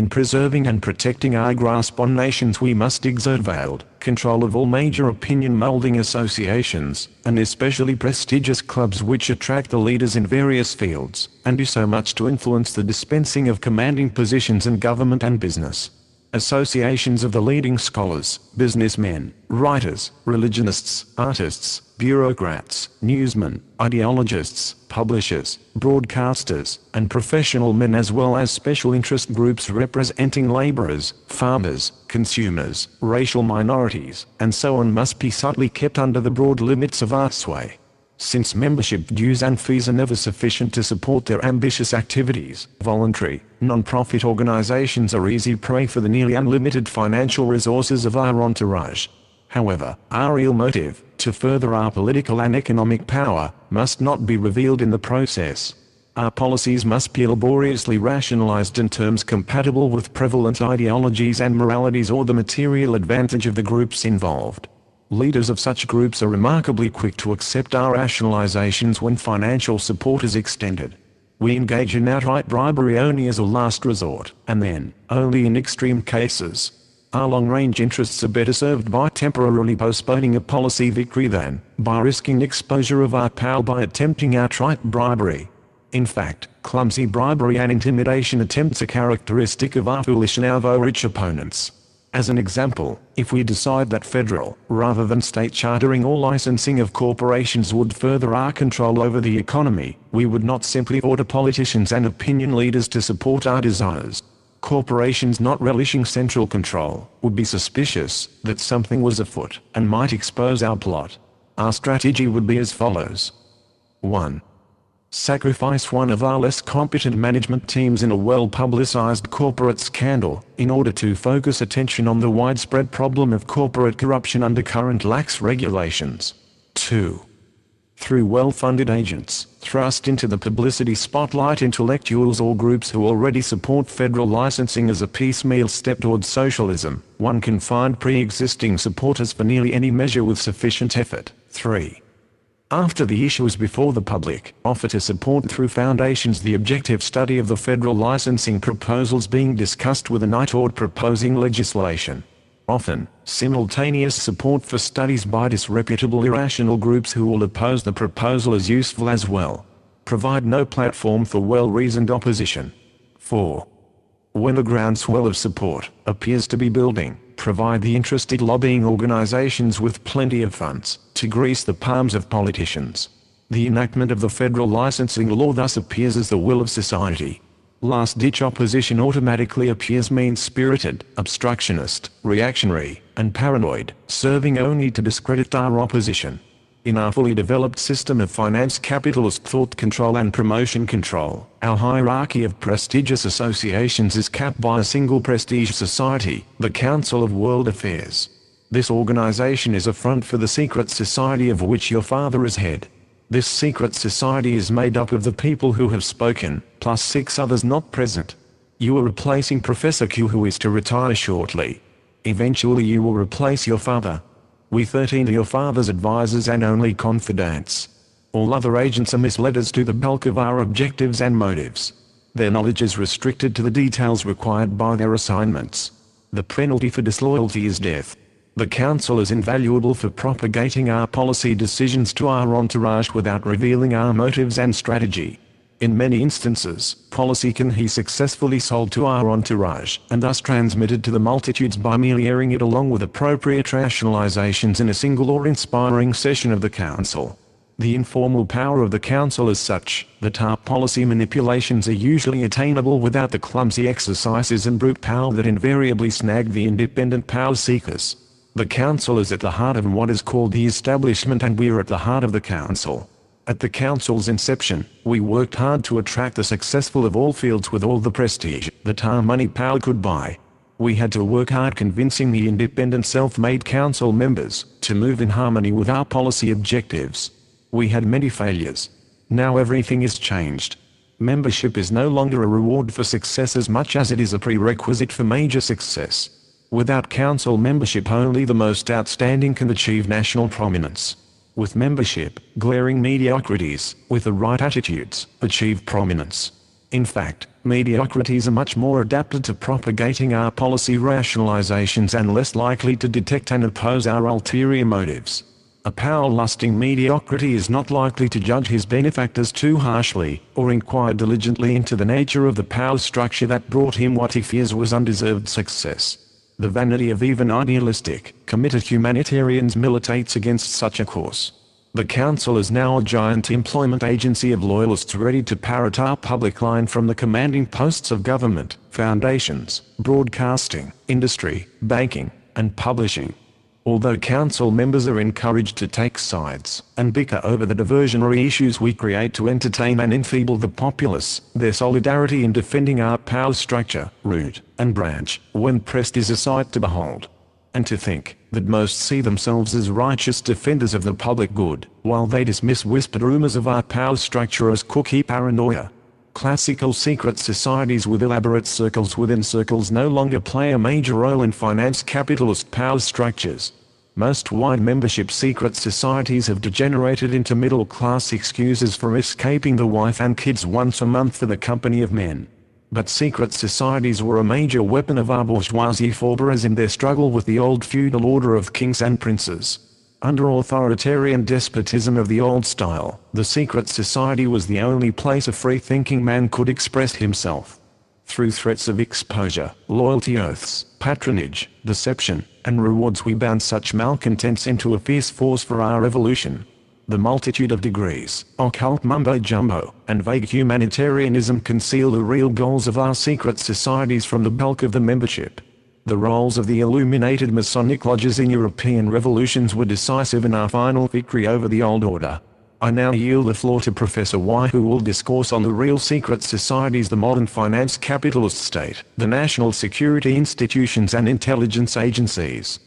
In preserving and protecting our grasp on nations, we must exert veiled control of all major opinion-molding associations, and especially prestigious clubs which attract the leaders in various fields, and do so much to influence the dispensing of commanding positions in government and business. Associations of the leading scholars, businessmen, writers, religionists, artists, bureaucrats, newsmen, ideologists, publishers, broadcasters, and professional men, as well as special interest groups representing laborers, farmers, consumers, racial minorities, and so on, must be subtly kept under the broad limits of our sway. Since membership dues and fees are never sufficient to support their ambitious activities, voluntary, non-profit organizations are easy prey for the nearly unlimited financial resources of our entourage. However, our real motive, to further our political and economic power, must not be revealed in the process. Our policies must be laboriously rationalized in terms compatible with prevalent ideologies and moralities or the material advantage of the groups involved. Leaders of such groups are remarkably quick to accept our rationalizations when financial support is extended. We engage in outright bribery only as a last resort, and then, only in extreme cases. Our long-range interests are better served by temporarily postponing a policy victory than by risking exposure of our power by attempting outright bribery. In fact, clumsy bribery and intimidation attempts are characteristic of our foolish and avarice opponents. As an example, if we decide that federal, rather than state chartering or licensing of corporations would further our control over the economy, we would not simply order politicians and opinion leaders to support our desires. Corporations not relishing central control would be suspicious that something was afoot and might expose our plot. Our strategy would be as follows. 1. Sacrifice one of our less competent management teams in a well-publicized corporate scandal, in order to focus attention on the widespread problem of corporate corruption under current lax regulations. 2. Through well-funded agents, thrust into the publicity spotlight intellectuals or groups who already support federal licensing as a piecemeal step towards socialism. One can find pre-existing supporters for nearly any measure with sufficient effort. 3. After the issue is before the public, offer to support through foundations the objective study of the federal licensing proposals being discussed with an eye toward proposing legislation. Often, simultaneous support for studies by disreputable irrational groups who will oppose the proposal is useful as well. Provide no platform for well-reasoned opposition. 4. When a groundswell of support appears to be building, provide the interested lobbying organizations with plenty of funds to grease the palms of politicians. The enactment of the federal licensing law thus appears as the will of society. Last-ditch opposition automatically appears mean-spirited, obstructionist, reactionary, and paranoid, serving only to discredit our opposition. In our fully developed system of finance capitalist thought control and promotion control, our hierarchy of prestigious associations is capped by a single prestige society, the Council of World Affairs. This organization is a front for the secret society of which your father is head. This secret society is made up of the people who have spoken, plus 6 others not present. You are replacing Professor Q, who is to retire shortly. Eventually you will replace your father. We 13 are your father's advisors and only confidants. All other agents are misled as to the bulk of our objectives and motives. Their knowledge is restricted to the details required by their assignments. The penalty for disloyalty is death. The Council is invaluable for propagating our policy decisions to our entourage without revealing our motives and strategy. In many instances, policy can be successfully sold to our entourage, and thus transmitted to the multitudes by merely airing it along with appropriate rationalizations in a single or inspiring session of the Council. The informal power of the Council is such, that our policy manipulations are usually attainable without the clumsy exercises and brute power that invariably snag the independent power seekers. The Council is at the heart of what is called the establishment, and we are at the heart of the Council. At the Council's inception, we worked hard to attract the successful of all fields with all the prestige that our money power could buy. We had to work hard convincing the independent self-made Council members to move in harmony with our policy objectives. We had many failures. Now everything is changed. Membership is no longer a reward for success as much as it is a prerequisite for major success. Without Council membership, only the most outstanding can achieve national prominence. With membership, glaring mediocrities, with the right attitudes, achieve prominence. In fact, Mediocrities are much more adapted to propagating our policy rationalizations and less likely to detect and oppose our ulterior motives. A power-lusting mediocrity is not likely to judge his benefactors too harshly, or inquire diligently into the nature of the power structure that brought him what he fears was undeserved success. The vanity of even idealistic, committed humanitarians militates against such a course. The Council is now a giant employment agency of loyalists ready to parrot our public line from the commanding posts of government, foundations, broadcasting, industry, banking, and publishing. Although council members are encouraged to take sides and bicker over the diversionary issues we create to entertain and enfeeble the populace, their solidarity in defending our power structure, root, and branch, when pressed, is a sight to behold. And to think that most see themselves as righteous defenders of the public good, while they dismiss whispered rumors of our power structure as cookie paranoia. Classical secret societies with elaborate circles within circles no longer play a major role in finance capitalist power structures. Most wide membership secret societies have degenerated into middle-class excuses for escaping the wife and kids once a month for the company of men. But secret societies were a major weapon of our bourgeoisie forebears in their struggle with the old feudal order of kings and princes. Under authoritarian despotism of the old style, the secret society was the only place a free-thinking man could express himself. Through threats of exposure, loyalty oaths, patronage, deception, and rewards we bound such malcontents into a fierce force for our revolution. The multitude of degrees, occult mumbo-jumbo, and vague humanitarianism conceal the real goals of our secret societies from the bulk of the membership. The roles of the illuminated Masonic lodges in European revolutions were decisive in our final victory over the old order. I now yield the floor to Professor Y, who will discourse on the real secret societies, the modern finance capitalist state, the national security institutions and intelligence agencies.